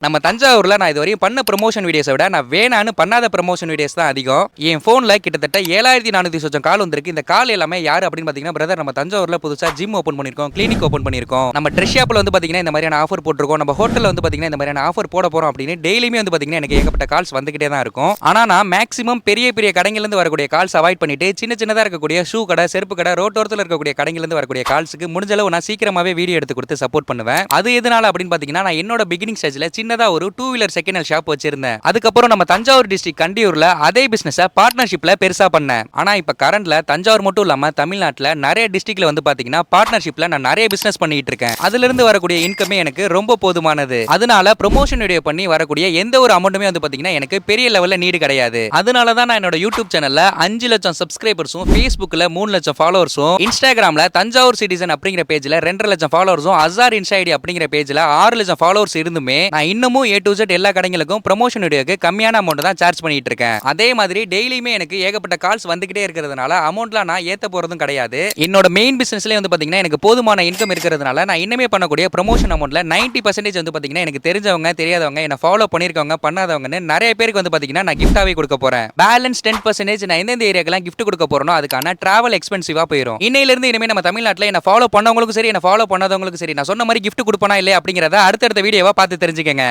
நம்ம தஞ்சாவூர்ல நான் இதுவரையும் பண்ண ப்ரமோஷன் வீடியோஸை விட நான் வேணான்னு பண்ணாத ப்ரமோஷன் வீடியோஸ் தான் அதிகம். என் ஃபோன்ல கிட்டத்தட்ட 7400 சொச்சம் கால் வந்திருக்கு. இந்த கால் எல்லாமே யாரு அப்படின்னு பாத்தீங்கன்னா, பிரதர் நம்ம தஞ்சாவூர்ல புதுசா ஜிம் ஓபன் பண்ணிருக்கோம், கிளினிக் ஓபன் பண்ணிருக்கோம், நம்ம ட்ரெஸ் ஷாப்ல வந்து பாத்தீங்கன்னா இந்த மாதிரியான ஆஃபர் போட்டிருக்கோம், நம்ம ஹோட்டல்ல வந்து பாத்தீங்கன்னா இந்த மாதிரியான ஆஃபர் போட போறோம் அப்படின்னு டெய்லியுமே வந்து பாத்தீங்கன்னா எனக்கு ஏகப்பட்ட கால்ஸ் வந்துகிட்டே தான் இருக்கும். ஆனா நான் மேக்ஸிமம் பெரிய பெரிய கடைகள்ல இருந்து வரக்கூடிய கால்ஸ் அவாய்ட் பண்ணிட்டு சின்ன சின்னதா இருக்கக்கூடிய ஷூ கடை, செருப்பு கடை, ரோட்டோரத்துல இருக்கக்கூடிய கடைகள்ல இருந்து வரக்கூடிய கால்ஸுக்கு முடிஞ்ச அளவு நான் சீக்கிரமாவே வீடியோ எடுத்து கொடுத்து சப்போர்ட் பண்ணுவேன். அது எதனால அப்படின்னு பாத்தீங்கன்னா, நான் என்னோட பிகினிங் ஸ்டேஜ்ல சின்னதா ஒரு 2 வீலர் செகண்ட் ஹேண்ட் ஷாப் வச்சிருந்தேன். அதுக்கப்புறம் நம்ம தஞ்சாவூர் டிஸ்ட்ரிக்ட் கண்டியூர்ல அதே பிசினஸ் பார்ட்னர்ஷிப்ல பெருசா பண்ணேன். ஆனா இப்ப கரண்ட்ல தஞ்சாவூர் மட்டும் இல்லாம தமிழ்நாட்டுல நிறைய டிஸ்ட்ரிக்ட்ல வந்து பாத்தீங்கன்னா பார்ட்னர்ஷிப்ல நான் நிறைய பிசினஸ் பண்ணிட்டு இருக்கேன். அதுல இருந்து வரக்கூடிய இன்கமே எனக்கு ரொம்ப போதுமானது. அதனால ப்ரமோஷன் வீடியோ பண்ணி வரக்கூடிய எந்த ஒரு அமௌண்ட்டுமே வந்து பாத்தீங்கன்னா எனக்கு பெரிய லெவல்ல நீடு கிடையாது. அதனால தான் நான் என்னோட யூடியூப் சேனல்ல 5 லட்சம் சப்ஸ்கிரைபர்ஸும், Facebookல 3 லட்சம் ஃபாலோவர்ஸும், Instagramல தஞ்சாவூர் சிட்டிசன் அப்படிங்கிற பேஜ்ல 2.5 லட்சம் ஃபாலோவர்ஸும், அசார் இன்சைடி அப்படிங்கிற பேஜ்ல 6 லட்சம் ஃபாலோவர்ஸ் இருந்துமே நான் இன்னமும் A to Z எல்லா கடைகளுக்கும் ப்ரமோஷன் வீடியோக்கு கம்மியான அமௌண்ட் தான் சார்ஜ் பண்ணிட்டு இருக்கேன். அதே மாதிரி டெய்லியுமே எனக்கு ஏகப்பட்ட கால்ஸ் வந்துகிட்டே இருக்கிறதுனால அமௌண்ட்லாம் நான் ஏத்த போறதும் கிடையாது. என்னோட மெயின் பிசினஸ்லயே வந்து பாத்தீங்கன்னா எனக்கு போதுமான இன்கம் இருக்கிறதுனால நான் இன்னமே பண்ணக்கூடிய ப்ரமோஷன் அமௌண்ட்ல 90% வந்து பாத்தீங்கன்னா எனக்கு தெரிஞ்சவங்க, தெரியாதவங்க, என்ன ஃபாலோ பண்ணிருக்கவங்க, பண்ணாதவங்கன்னு நிறைய பேருக்கு வந்து பாத்தீங்கன்னா நான் கிஃப்டாவே கொடுக்க போறேன். பேலன்ஸ் 10% நான் எந்தெந்த ஏரியாக்கெல்லாம் கிஃப்ட் கொடுக்க போறேனோ அதுக்கான டிராவல் எக்ஸ்பென்சிவா போயிடும். இன்னையில இருந்து இனிமே நம்ம தமிழ்நாட்டுல என்ன ஃபாலோ பண்ணவங்களுக்கும் சரி, என்ன ஃபாலோ பண்ணாதவங்களுக்கும் சரி நான் சொன்ன மாதிரி கிஃப்ட் கொடுப்பனா இல்லையா அப்படிங்கறத அடுத்தடுத்த வீடியோவா பார்த்து தெரிஞ்சுக்கங்க.